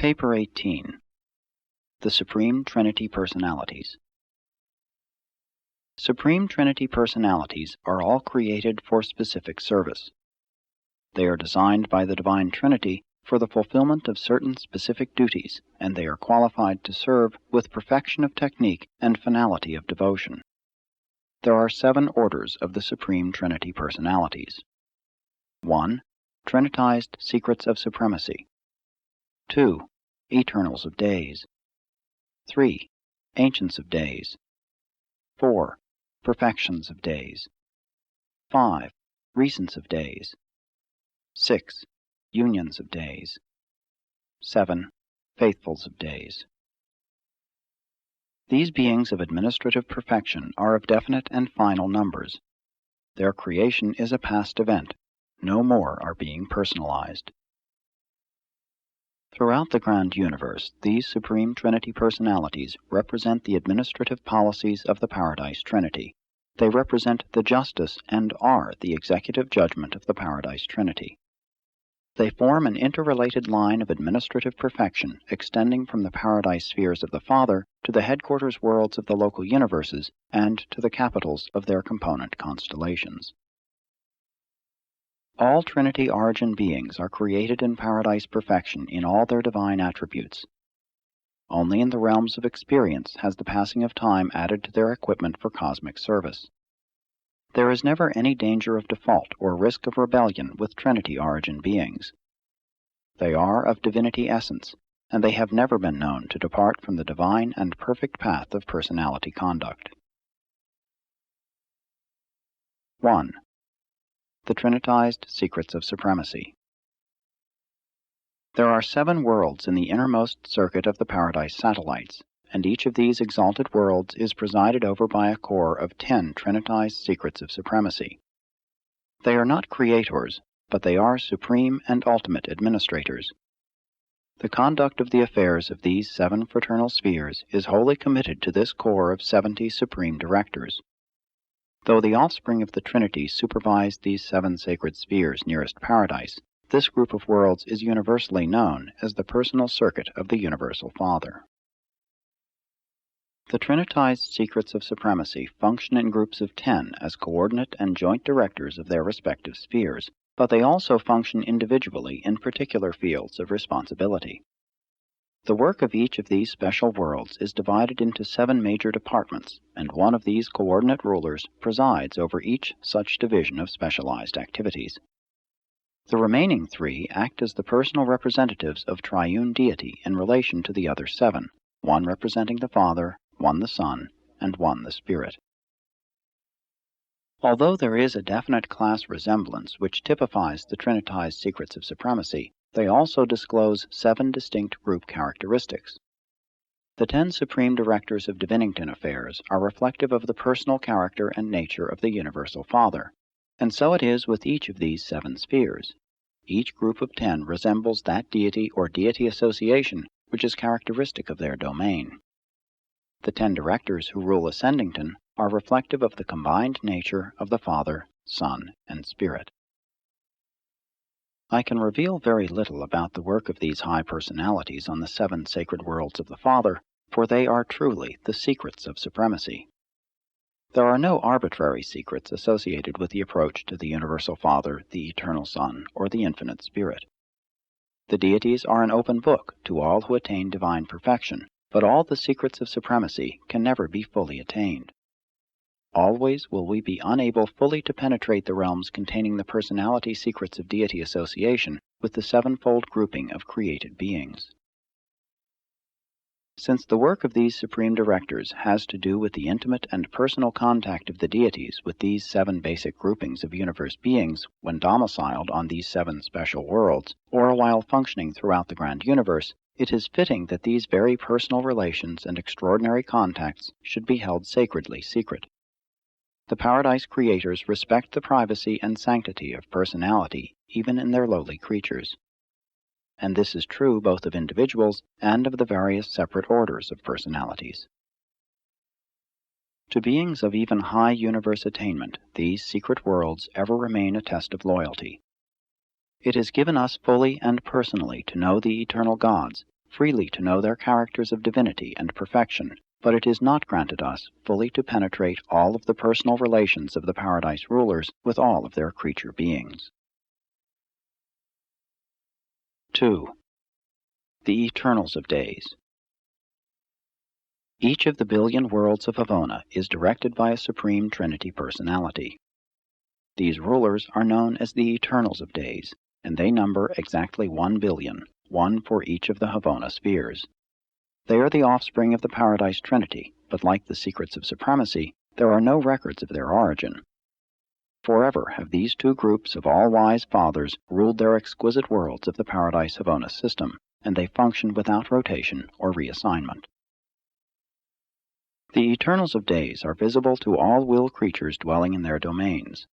Paper 18. The Supreme Trinity Personalities. Supreme Trinity personalities are all created for specific service. They are designed by the Divine Trinity for the fulfillment of certain specific duties, and they are qualified to serve with perfection of technique and finality of devotion. There are 7 orders of the Supreme Trinity personalities. 1. Trinitized Secrets of Supremacy. 2. Eternals of Days. 3. Ancients of Days. 4. Perfections of Days. 5. Recents of Days. 6. Unions of Days. 7. Faithfuls of Days. These beings of administrative perfection are of definite and final numbers. Their creation is a past event. No more are being personalized. Throughout the grand universe, these Supreme Trinity personalities represent the administrative policies of the Paradise Trinity. They represent the justice and are the executive judgment of the Paradise Trinity. They form an interrelated line of administrative perfection extending from the Paradise spheres of the Father to the headquarters worlds of the local universes and to the capitals of their component constellations. All Trinity origin beings are created in Paradise perfection in all their divine attributes. Only in the realms of experience has the passing of time added to their equipment for cosmic service. There is never any danger of default or risk of rebellion with Trinity origin beings. They are of divinity essence, and they have never been known to depart from the divine and perfect path of personality conduct. 1. The Trinitized Secrets of Supremacy. There are 7 worlds in the innermost circuit of the Paradise satellites, and each of these exalted worlds is presided over by a core of 10 Trinitized Secrets of Supremacy. They are not creators, but they are supreme and ultimate administrators. The conduct of the affairs of these 7 fraternal spheres is wholly committed to this core of 70 supreme directors. Though the offspring of the Trinity supervise these 7 sacred spheres nearest Paradise, this group of worlds is universally known as the personal circuit of the Universal Father. The Trinitized Secrets of Supremacy function in groups of 10 as coordinate and joint directors of their respective spheres, but they also function individually in particular fields of responsibility. The work of each of these special worlds is divided into 7 major departments, and one of these coordinate rulers presides over each such division of specialized activities. The remaining 3 act as the personal representatives of triune deity in relation to the other 7, one representing the Father, one the Son, and one the Spirit. Although there is a definite class resemblance which typifies the Trinitized Secrets of Supremacy, they also disclose 7 distinct group characteristics. The 10 Supreme Directors of Divinington affairs are reflective of the personal character and nature of the Universal Father, and so it is with each of these 7 spheres. Each group of 10 resembles that deity or deity association which is characteristic of their domain. The 10 Directors who rule Ascendington are reflective of the combined nature of the Father, Son, and Spirit. I can reveal very little about the work of these high personalities on the 7 sacred worlds of the Father, for they are truly the secrets of supremacy. There are no arbitrary secrets associated with the approach to the Universal Father, the Eternal Son, or the Infinite Spirit. The deities are an open book to all who attain divine perfection, but all the secrets of supremacy can never be fully attained. Always will we be unable fully to penetrate the realms containing the personality secrets of deity association with the 7-fold grouping of created beings. Since the work of these Supreme Directors has to do with the intimate and personal contact of the deities with these 7 basic groupings of universe beings when domiciled on these 7 special worlds, or while functioning throughout the grand universe, it is fitting that these very personal relations and extraordinary contacts should be held sacredly secret. The Paradise creators respect the privacy and sanctity of personality even in their lowly creatures. And this is true both of individuals and of the various separate orders of personalities. To beings of even high universe attainment, these secret worlds ever remain a test of loyalty. It is given us fully and personally to know the eternal gods, freely to know their characters of divinity and perfection, but it is not granted us fully to penetrate all of the personal relations of the paradise rulers with all of their creature beings. 2. The Eternals of Days. Each of the billion worlds of Havona is directed by a Supreme Trinity personality. These rulers are known as the Eternals of Days, and they number exactly 1 billion, one for each of the Havona spheres. They are the offspring of the Paradise Trinity, but like the Secrets of Supremacy, there are no records of their origin. Forever have these two groups of all-wise fathers ruled their exquisite worlds of the Paradise Havona system, and they function without rotation or reassignment. The Eternals of Days are visible to all will creatures dwelling in their domains.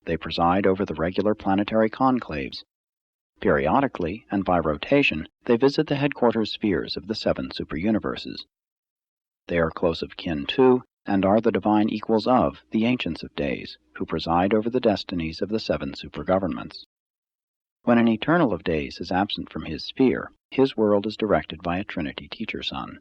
They preside over the regular planetary conclaves. Periodically, and by rotation, they visit the headquarters spheres of the 7 superuniverses. They are close of kin to, and are the divine equals of, the Ancients of Days, who preside over the destinies of the 7 supergovernments. When an Eternal of Days is absent from his sphere, his world is directed by a Trinity teacher sun.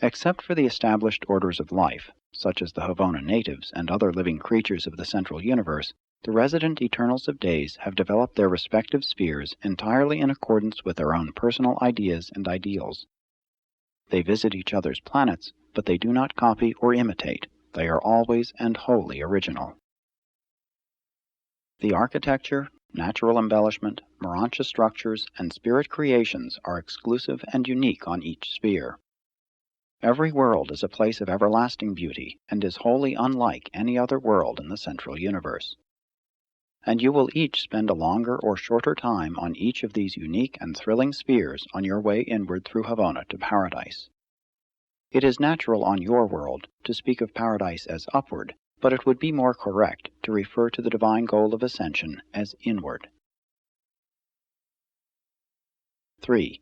Except for the established orders of life, such as the Havona natives and other living creatures of the central universe, the resident Eternals of Days have developed their respective spheres entirely in accordance with their own personal ideas and ideals. They visit each other's planets, but they do not copy or imitate. They are always and wholly original. The architecture, natural embellishment, Urantia structures, and spirit creations are exclusive and unique on each sphere. Every world is a place of everlasting beauty, and is wholly unlike any other world in the central universe. And you will each spend a longer or shorter time on each of these unique and thrilling spheres on your way inward through Havona to Paradise. It is natural on your world to speak of Paradise as upward, but it would be more correct to refer to the divine goal of ascension as inward. 3.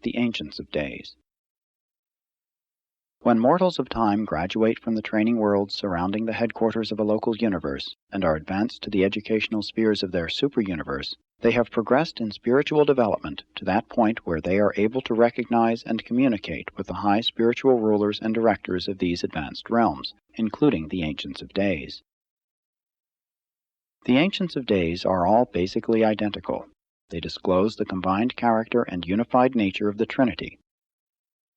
The Ancients of Days. When mortals of time graduate from the training worlds surrounding the headquarters of a local universe and are advanced to the educational spheres of their superuniverse, they have progressed in spiritual development to that point where they are able to recognize and communicate with the high spiritual rulers and directors of these advanced realms, including the Ancients of Days. The Ancients of Days are all basically identical. They disclose the combined character and unified nature of the Trinity.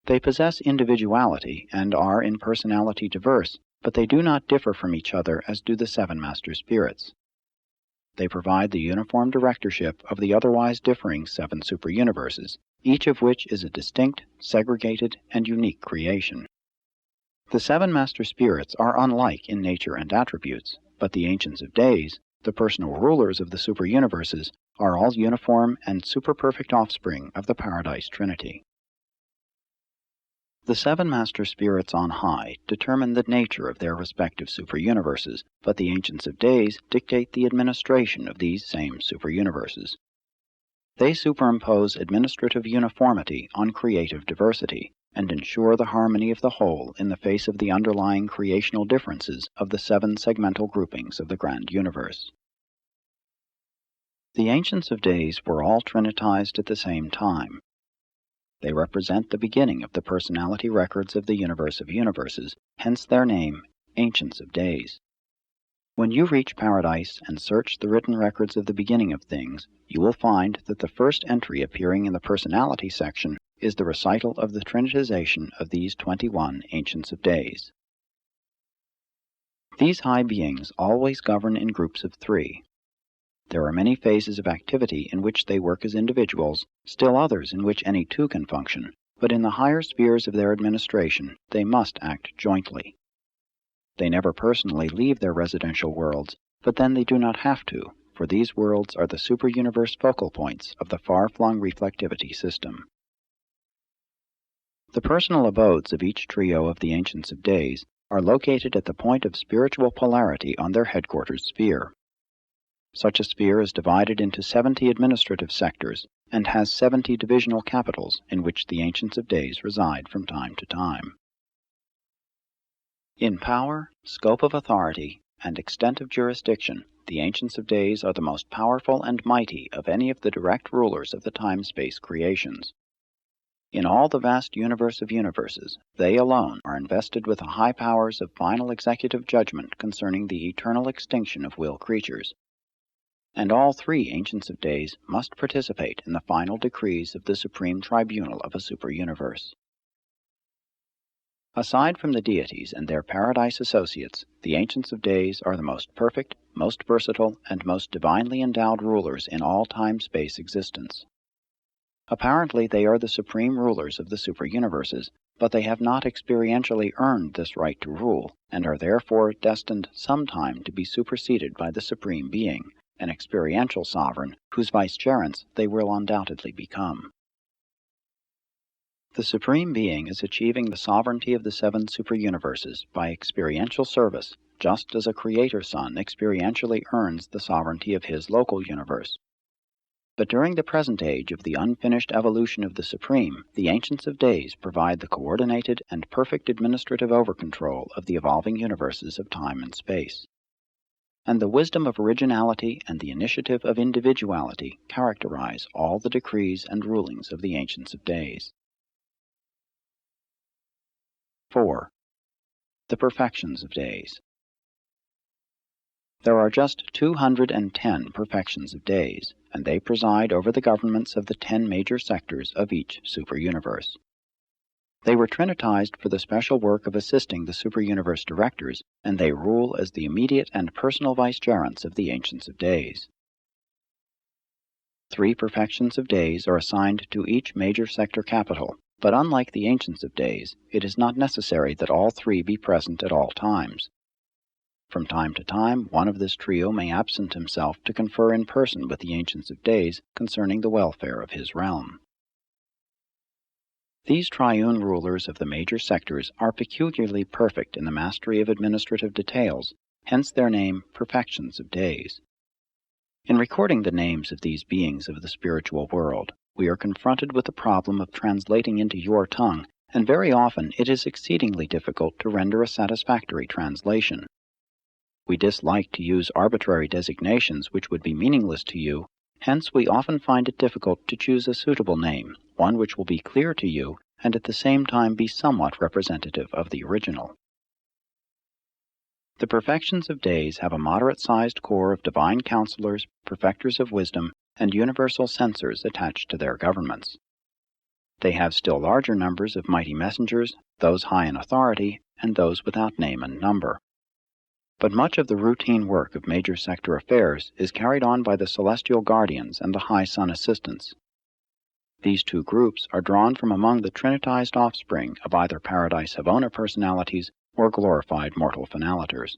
They possess individuality and are in personality diverse, but they do not differ from each other as do the 7 Master Spirits. They provide the uniform directorship of the otherwise differing 7 superuniverses, each of which is a distinct, segregated, and unique creation. The 7 Master Spirits are unlike in nature and attributes, but the Ancients of Days, the personal rulers of the superuniverses, are all uniform and super-perfect offspring of the Paradise Trinity. The 7 Master Spirits on high determine the nature of their respective superuniverses, but the Ancients of Days dictate the administration of these same superuniverses. They superimpose administrative uniformity on creative diversity, and ensure the harmony of the whole in the face of the underlying creational differences of the 7 segmental groupings of the grand universe. The Ancients of Days were all trinitized at the same time. They represent the beginning of the personality records of the universe of universes, hence their name, Ancients of Days. When you reach Paradise and search the written records of the beginning of things, you will find that the first entry appearing in the personality section is the recital of the trinitization of these 21 Ancients of Days. These high beings always govern in groups of 3. There are many phases of activity in which they work as individuals, still others in which any 2 can function, but in the higher spheres of their administration they must act jointly. They never personally leave their residential worlds, but then they do not have to, for these worlds are the superuniverse focal points of the far-flung reflectivity system. The personal abodes of each trio of the Ancients of Days are located at the point of spiritual polarity on their headquarters sphere. Such a sphere is divided into 70 administrative sectors and has 70 divisional capitals in which the Ancients of Days reside from time to time. In power, scope of authority, and extent of jurisdiction, the Ancients of Days are the most powerful and mighty of any of the direct rulers of the time-space creations. In all the vast universe of universes, they alone are invested with the high powers of final executive judgment concerning the eternal extinction of will creatures. And all three Ancients of Days must participate in the final decrees of the Supreme Tribunal of a super-universe. Aside from the deities and their paradise associates, the Ancients of Days are the most perfect, most versatile, and most divinely endowed rulers in all time-space existence. Apparently they are the supreme rulers of the super-universes, but they have not experientially earned this right to rule, and are therefore destined sometime to be superseded by the Supreme Being, an experiential sovereign whose vicegerents they will undoubtedly become. The Supreme Being is achieving the sovereignty of the seven super-universes by experiential service, just as a Creator Son experientially earns the sovereignty of his local universe. But during the present age of the unfinished evolution of the Supreme, the Ancients of Days provide the coordinated and perfect administrative overcontrol of the evolving universes of time and space. And the wisdom of originality and the initiative of individuality characterize all the decrees and rulings of the Ancients of Days. 4. The Perfections of Days. There are just 210 perfections of days, and they preside over the governments of the 10 major sectors of each super-universe. They were trinitized for the special work of assisting the super-universe directors, and they rule as the immediate and personal vicegerents of the Ancients of Days. 3 perfections of days are assigned to each major sector capital, but unlike the Ancients of Days, it is not necessary that all 3 be present at all times. From time to time, one of this trio may absent himself to confer in person with the Ancients of Days concerning the welfare of his realm. These triune rulers of the major sectors are peculiarly perfect in the mastery of administrative details, hence their name Perfections of Days. In recording the names of these beings of the spiritual world, we are confronted with the problem of translating into your tongue, and very often it is exceedingly difficult to render a satisfactory translation. We dislike to use arbitrary designations which would be meaningless to you, hence we often find it difficult to choose a suitable name, one which will be clear to you, and at the same time be somewhat representative of the original. The Perfections of Days have a moderate-sized corps of divine counselors, perfecters of wisdom, and universal censors attached to their governments. They have still larger numbers of mighty messengers, those high in authority, and those without name and number. But much of the routine work of major sector affairs is carried on by the celestial guardians and the high sun assistants. These two groups are drawn from among the trinitized offspring of either Paradise Havona personalities or glorified mortal phenalators.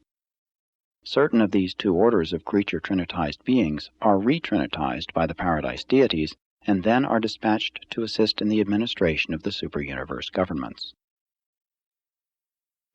Certain of these two orders of creature trinitized beings are re-trinitized by the Paradise deities, and then are dispatched to assist in the administration of the super-universe governments.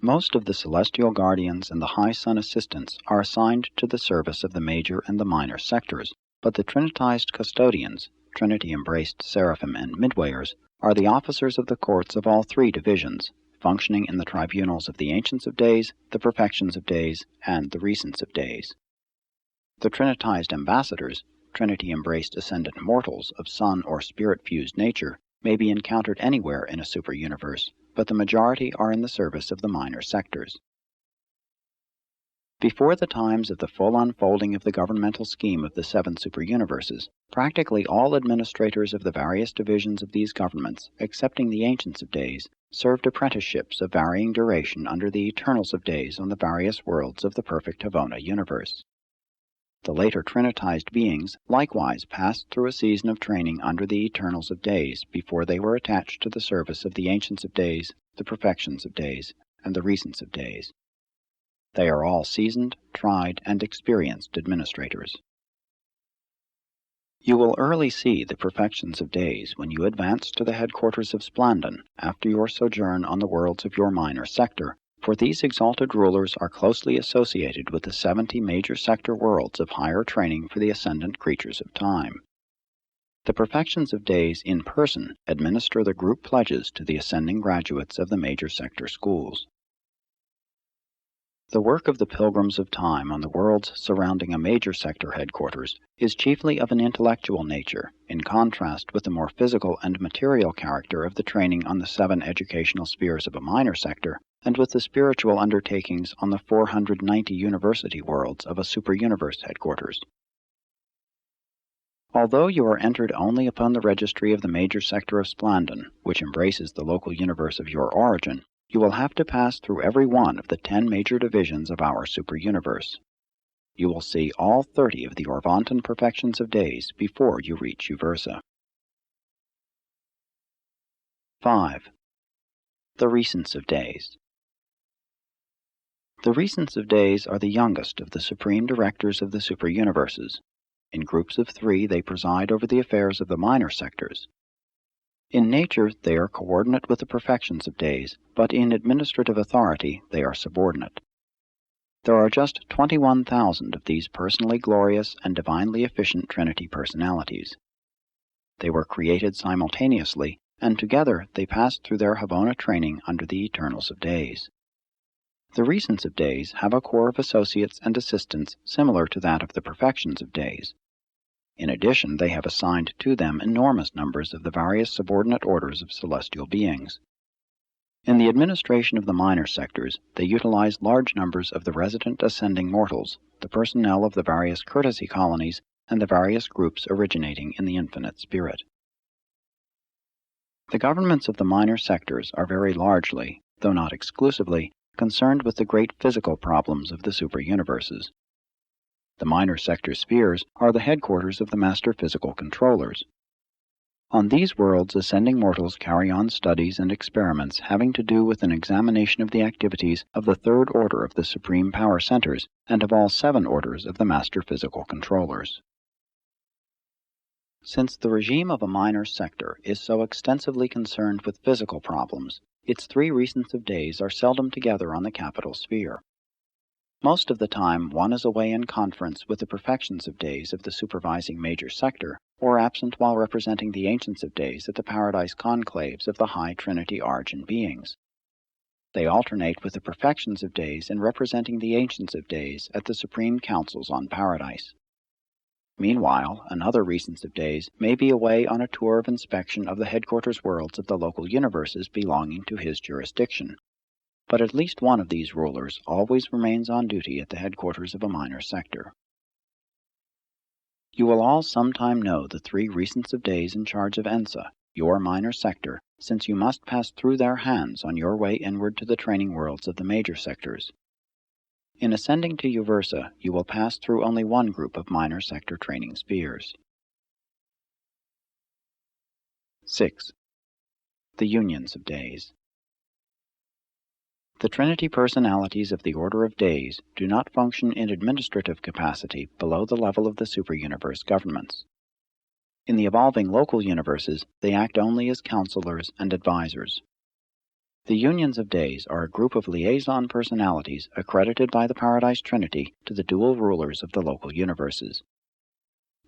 Most of the celestial guardians and the high sun assistants are assigned to the service of the major and the minor sectors, but the trinitized custodians, Trinity-embraced seraphim and midwayers, are the officers of the courts of all 3 divisions, functioning in the tribunals of the Ancients of Days, the Perfections of Days, and the Recents of Days. The trinitized ambassadors, Trinity-embraced ascendant mortals of sun or spirit-fused nature, may be encountered anywhere in a super-universe, but the majority are in the service of the minor sectors. Before the times of the full unfolding of the governmental scheme of the 7 super-universes, practically all administrators of the various divisions of these governments, excepting the Ancients of Days, served apprenticeships of varying duration under the Eternals of Days on the various worlds of the perfect Havona universe. The later trinitized beings likewise passed through a season of training under the Eternals of Days before they were attached to the service of the Ancients of Days, the Perfections of Days, and the Recents of Days. They are all seasoned, tried, and experienced administrators. You will early see the Perfections of Days when you advance to the headquarters of Splandon after your sojourn on the worlds of your minor sector, for these exalted rulers are closely associated with the 70 major sector worlds of higher training for the ascendant creatures of time. The Perfections of Days in person administer the group pledges to the ascending graduates of the major sector schools. The work of the Pilgrims of Time on the worlds surrounding a major sector headquarters is chiefly of an intellectual nature, in contrast with the more physical and material character of the training on the 7 educational spheres of a minor sector, and with the spiritual undertakings on the 490 university worlds of a super-universe headquarters. Although you are entered only upon the registry of the major sector of Splandon, which embraces the local universe of your origin, you will have to pass through every one of the 10 major divisions of our super-universe. You will see all 30 of the Orvantan perfections of days before you reach Uversa. 5. The Recents of Days. The Recents of Days are the youngest of the supreme directors of the super-universes. In groups of 3 they preside over the affairs of the minor sectors. In nature they are coordinate with the perfections of days, but in administrative authority they are subordinate. There are just 21,000 of these personally glorious and divinely efficient Trinity personalities. They were created simultaneously, and together they passed through their Havona training under the Eternals of Days. The Recents of Days have a corps of associates and assistants similar to that of the perfections of days. In addition, they have assigned to them enormous numbers of the various subordinate orders of celestial beings. In the administration of the minor sectors, they utilize large numbers of the resident ascending mortals, the personnel of the various courtesy colonies, and the various groups originating in the infinite spirit. The governments of the minor sectors are very largely, though not exclusively, concerned with the great physical problems of the super-universes. The minor sector spheres are the headquarters of the master physical controllers. On these worlds, ascending mortals carry on studies and experiments having to do with an examination of the activities of the 3rd order of the supreme power centers and of all 7 orders of the master physical controllers. Since the regime of a minor sector is so extensively concerned with physical problems, its 3 Recents of Days are seldom together on the capital sphere. Most of the time one is away in conference with the perfections of days of the supervising major sector, or absent while representing the Ancients of Days at the paradise conclaves of the high Trinity origin beings. They alternate with the perfections of days in representing the Ancients of Days at the supreme councils on paradise. Meanwhile, another Recents of Days may be away on a tour of inspection of the headquarters worlds of the local universes belonging to his jurisdiction. But at least one of these rulers always remains on duty at the headquarters of a minor sector. You will all sometime know the 3 Recents of Days in charge of Ensa, your minor sector, since you must pass through their hands on your way inward to the training worlds of the major sectors. In ascending to Uversa, you will pass through only one group of minor sector training spheres. 6. The Unions of Days. The Trinity personalities of the Order of Days do not function in administrative capacity below the level of the super-universe governments. In the evolving local universes, they act only as counselors and advisors. The Unions of Days are a group of liaison personalities accredited by the Paradise Trinity to the dual rulers of the local universes.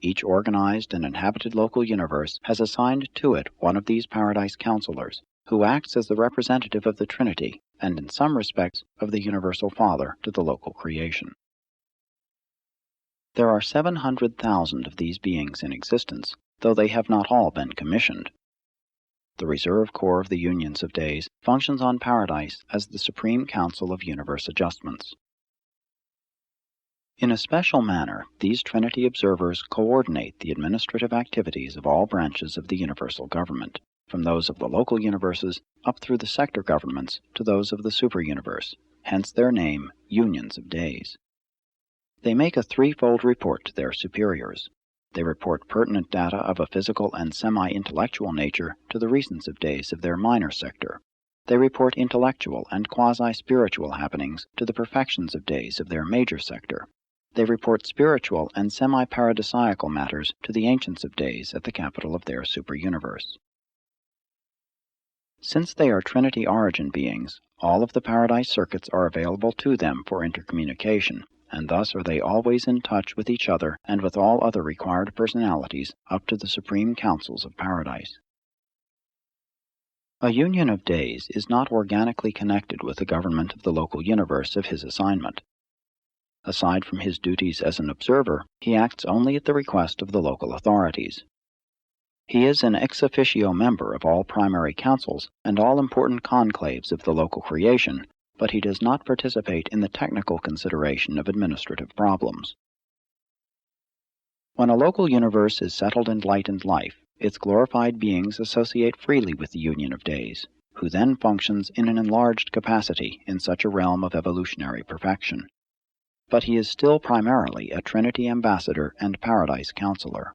Each organized and inhabited local universe has assigned to it one of these Paradise counselors, who acts as the representative of the Trinity, and in some respects of the Universal Father to the local creation. There are 700,000 of these beings in existence, though they have not all been commissioned. The reserve corps of the Unions of Days functions on Paradise as the Supreme Council of Universe Adjustments. In a special manner, these Trinity observers coordinate the administrative activities of all branches of the universal government, from those of the local universes up through the sector governments to those of the super-universe, hence their name, Unions of Days. They make a 3-fold report to their superiors. They report pertinent data of a physical and semi-intellectual nature to the Recents of Days of their minor sector. They report intellectual and quasi-spiritual happenings to the perfections of days of their major sector. They report spiritual and semi-paradisiacal matters to the Ancients of Days at the capital of their super-universe. Since they are Trinity origin beings, all of the Paradise circuits are available to them for intercommunication, and thus are they always in touch with each other and with all other required personalities up to the supreme councils of Paradise. A union of days is not organically connected with the government of the local universe of his assignment. Aside from his duties as an observer, he acts only at the request of the local authorities. He is an ex officio member of all primary councils and all important conclaves of the local creation, but he does not participate in the technical consideration of administrative problems. When a local universe is settled in light and life, its glorified beings associate freely with the union of days, who then functions in an enlarged capacity in such a realm of evolutionary perfection. But he is still primarily a Trinity ambassador and paradise counselor.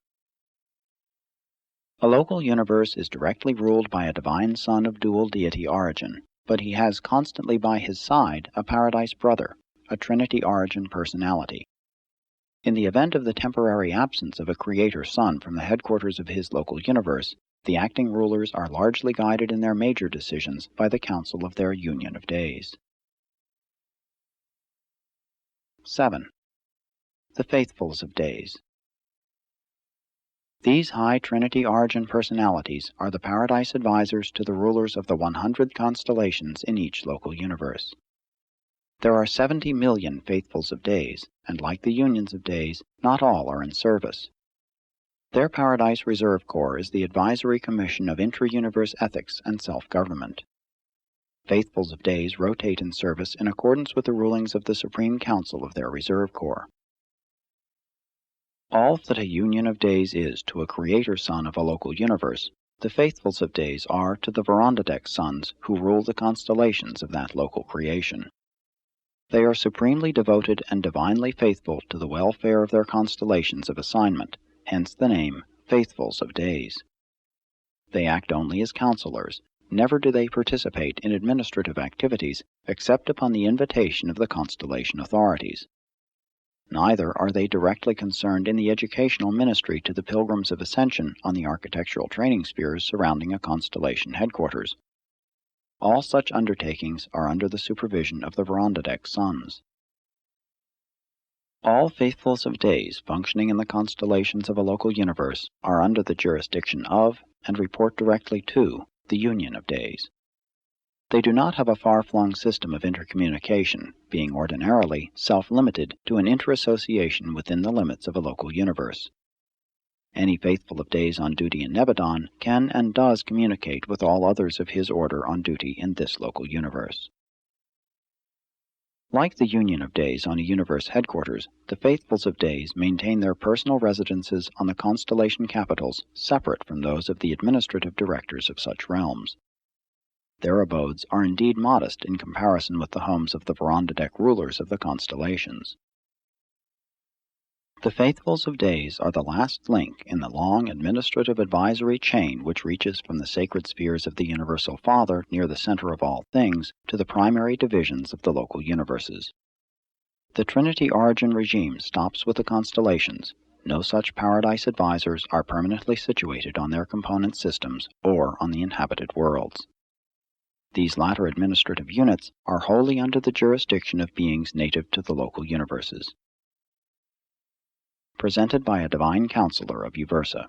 A local universe is directly ruled by a divine son of dual deity origin, but he has constantly by his side a paradise brother, a Trinity origin personality. In the event of the temporary absence of a creator son from the headquarters of his local universe, the acting rulers are largely guided in their major decisions by the council of their union of days. 7. The Faithfuls of Days. These high Trinity origin personalities are the paradise advisors to the rulers of the 100 constellations in each local universe. There are 70 million Faithfuls of Days, and like the unions of days, not all are in service. Their Paradise Reserve Corps is the advisory commission of intra-universe ethics and self-government. Faithfuls of Days rotate in service in accordance with the rulings of the Supreme Council of their Reserve Corps. All that a union of days is to a creator son of a local universe, the Faithfuls of Days are to the Verondadek sons who rule the constellations of that local creation. They are supremely devoted and divinely faithful to the welfare of their constellations of assignment, hence the name Faithfuls of Days. They act only as counselors. Never do they participate in administrative activities except upon the invitation of the constellation authorities. Neither are they directly concerned in the educational ministry to the pilgrims of ascension on the architectural training spheres surrounding a constellation headquarters. All such undertakings are under the supervision of the Verondadek sons. All Faithfuls of Days functioning in the constellations of a local universe are under the jurisdiction of, and report directly to, the Union of Days. They do not have a far-flung system of intercommunication, being ordinarily self-limited to an interassociation within the limits of a local universe. Any Faithful of Days on duty in Nebadon can and does communicate with all others of his order on duty in this local universe. Like the Union of Days on a universe headquarters, the Faithfuls of Days maintain their personal residences on the constellation capitals separate from those of the administrative directors of such realms. Their abodes are indeed modest in comparison with the homes of the Verondadek rulers of the constellations. The Faithfuls of Days are the last link in the long administrative advisory chain which reaches from the sacred spheres of the Universal Father near the center of all things to the primary divisions of the local universes. The Trinity origin regime stops with the constellations. No such paradise advisors are permanently situated on their component systems or on the inhabited worlds. These latter administrative units are wholly under the jurisdiction of beings native to the local universes. Presented by a divine counselor of Uversa.